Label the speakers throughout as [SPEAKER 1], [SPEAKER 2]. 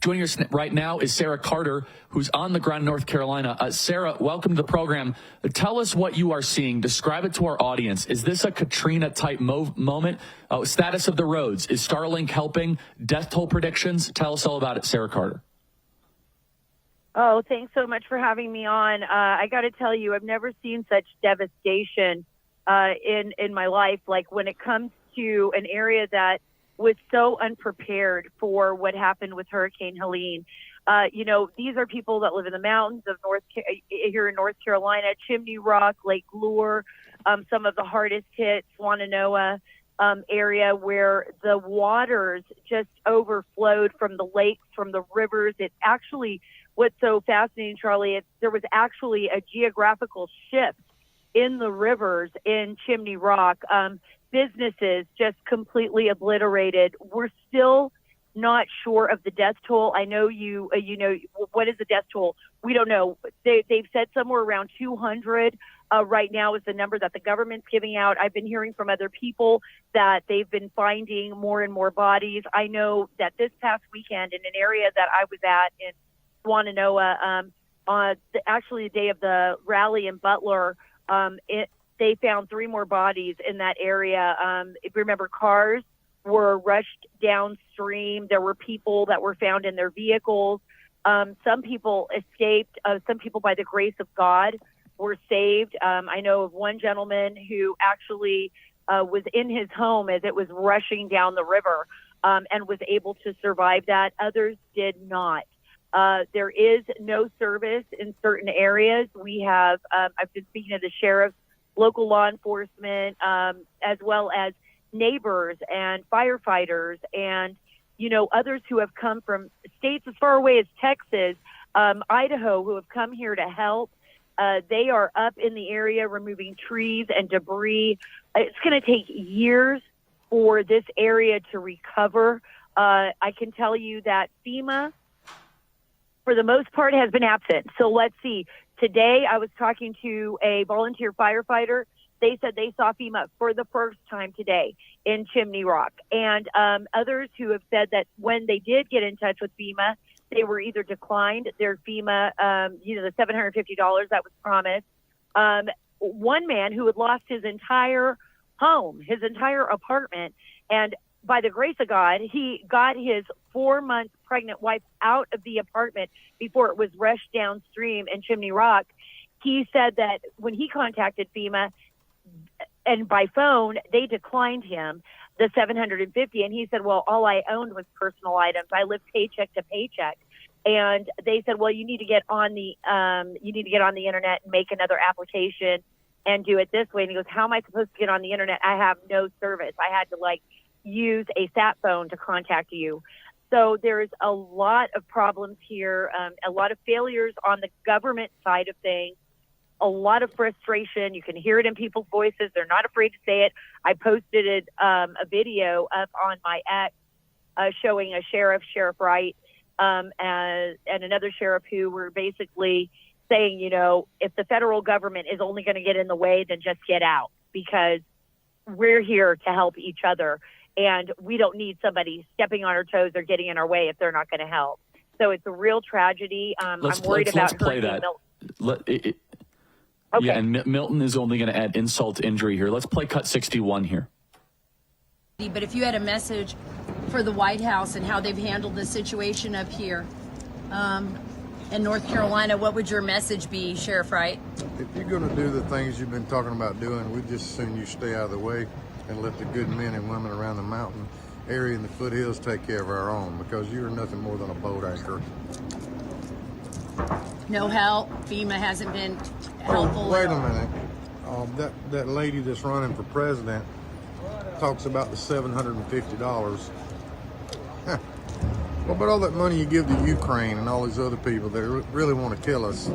[SPEAKER 1] Joining us right now is Sara Carter, who's on the ground in North Carolina. Sara, welcome to the program. Tell us what you are seeing. Describe it to our audience. Is this a Katrina-type moment? Status of the roads. Is Starlink helping? Death toll predictions? Tell us all about it, Sara Carter.
[SPEAKER 2] Oh, thanks so much for having me on. I got to tell you, I've never seen such devastation in my life. Like when it comes to an area that was so unprepared for what happened with Hurricane Helene. These are people that live in the mountains of here in North Carolina, Chimney Rock, Lake Lure, some of the hardest hit Swannanoa area where the waters just overflowed from the lakes, from the rivers. It actually, what's so fascinating, Charlie, there was actually a geographical shift in the rivers in Chimney Rock. Businesses just completely obliterated. We're still not sure of the death toll. I know you know, what is the death toll? We don't know. They've said somewhere around 200 right now is the number that the government's giving out. I've been hearing from other people that they've been finding more and more bodies. I know that this past weekend in an area that I was at in Swannanoa, on actually the day of the rally in Butler, they found 3 more bodies in that area. If you remember, cars were rushed downstream. There were people that were found in their vehicles. Some people escaped. Some people, by the grace of God, were saved. I know of one gentleman who actually was in his home as it was rushing down the river and was able to survive that. Others did not. There is no service in certain areas. We have, I've been speaking to the sheriffs, local law enforcement, as well as neighbors and firefighters and, others who have come from states as far away as Texas, Idaho, who have come here to help. They are up in the area removing trees and debris. It's going to take years for this area to recover. I can tell you that FEMA, for the most part, has been absent. So let's see. Today, I was talking to a volunteer firefighter. They said they saw FEMA for the first time today in Chimney Rock. And others who have said that when they did get in touch with FEMA, they were either declined their FEMA, the $750 that was promised. One man who had lost his entire home, his entire apartment, and by the grace of God, he got his 4-month pregnant wife out of the apartment before it was rushed downstream in Chimney Rock. He said that when he contacted FEMA and by phone, they declined him the $750. And he said, well, all I owned was personal items. I lived paycheck to paycheck. And they said, well, you need to get on the internet and make another application and do it this way. And he goes, how am I supposed to get on the internet? I have no service. I had to use a sat phone to contact you. So there's a lot of problems here, a lot of failures on the government side of things, a lot of frustration. You can hear it in people's voices. They're not afraid to say it. I posted a video up on my X showing a Sheriff Wright, and another sheriff who were basically saying, if the federal government is only going to get in the way, then just get out, because we're here to help each other. And we don't need somebody stepping on our toes or getting in our way if they're not going to help. So it's a real tragedy. I'm worried about
[SPEAKER 1] let's play that.
[SPEAKER 2] Okay.
[SPEAKER 1] Yeah, and Milton is only going to add insult to injury here. Let's play cut 61 here.
[SPEAKER 3] But if you had a message for the White House and how they've handled the situation up here in North Carolina, what would your message be, Sheriff Wright?
[SPEAKER 4] If you're going to do the things you've been talking about doing, we'd just as soon you stay out of the way and let the good men and women around the mountain area and the foothills take care of our own, because you're nothing more than a boat anchor.
[SPEAKER 3] No help? FEMA hasn't been helpful?
[SPEAKER 4] Wait a minute. That lady that's running for president talks about the $750. What about all that money you give to Ukraine and all these other people that really want to kill us,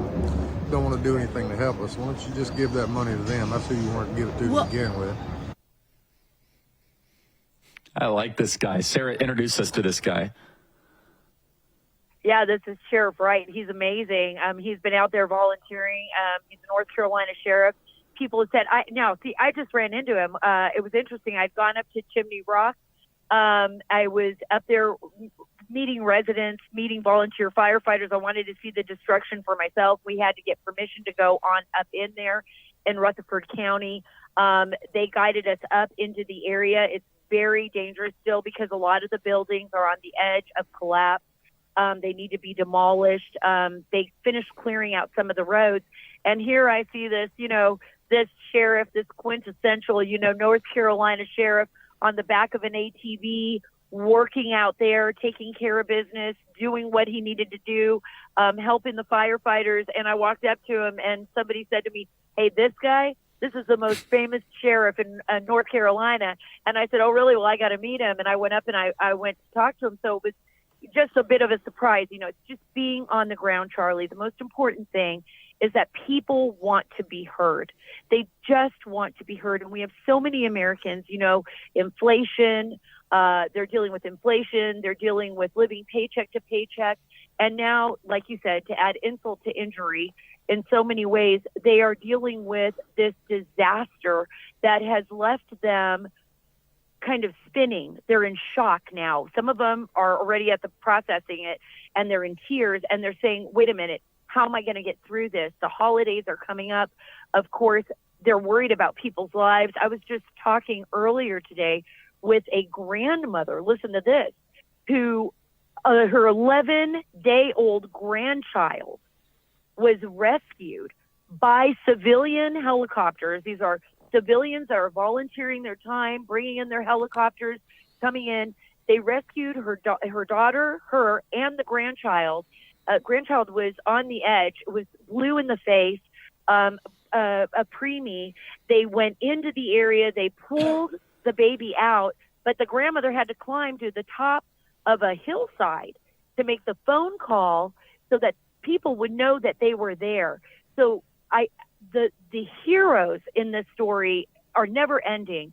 [SPEAKER 4] don't want to do anything to help us? Why don't you just give that money to them? That's who you want to give it to begin with.
[SPEAKER 1] I like this guy. Sara, introduce us to this guy.
[SPEAKER 2] Yeah, this is Sheriff Wright. He's amazing. He's been out there volunteering. He's a North Carolina sheriff. People have said, I just ran into him. It was interesting. I'd gone up to Chimney Rock I was up there meeting residents, meeting volunteer firefighters. I wanted to see the destruction for myself. We had to get permission to go on up in there in Rutherford County. They guided us up into the area. It's very dangerous still because a lot of the buildings are on the edge of collapse. They need to be demolished. They finished clearing out some of the roads. And here I see this, this sheriff, this quintessential, North Carolina sheriff on the back of an ATV, working out there, taking care of business, doing what he needed to do, helping the firefighters. And I walked up to him and somebody said to me, hey, this guy, this is the most famous sheriff in North Carolina. And I said, oh, really? Well, I got to meet him. And I went up and I went to talk to him. So it was just a bit of a surprise. It's just being on the ground, Charlie. The most important thing is that people want to be heard. They just want to be heard. And we have so many Americans, inflation, they're dealing with inflation, they're dealing with living paycheck to paycheck. And now, like you said, to add insult to injury, in so many ways, they are dealing with this disaster that has left them kind of spinning. They're in shock now. Some of them are already at the processing it and they're in tears and they're saying, wait a minute, how am I going to get through this? The holidays are coming up. Of course, they're worried about people's lives. I was just talking earlier today with a grandmother, listen to this, who her 11-day-old grandchild was rescued by civilian helicopters. These are civilians that are volunteering their time, bringing in their helicopters, coming in. They rescued her daughter, her, and the grandchild. Grandchild was on the edge, was blue in the face, a preemie. They went into the area. They pulled the baby out, but the grandmother had to climb to the top of a hillside to make the phone call so that people would know that they were there. So the heroes in this story are never ending.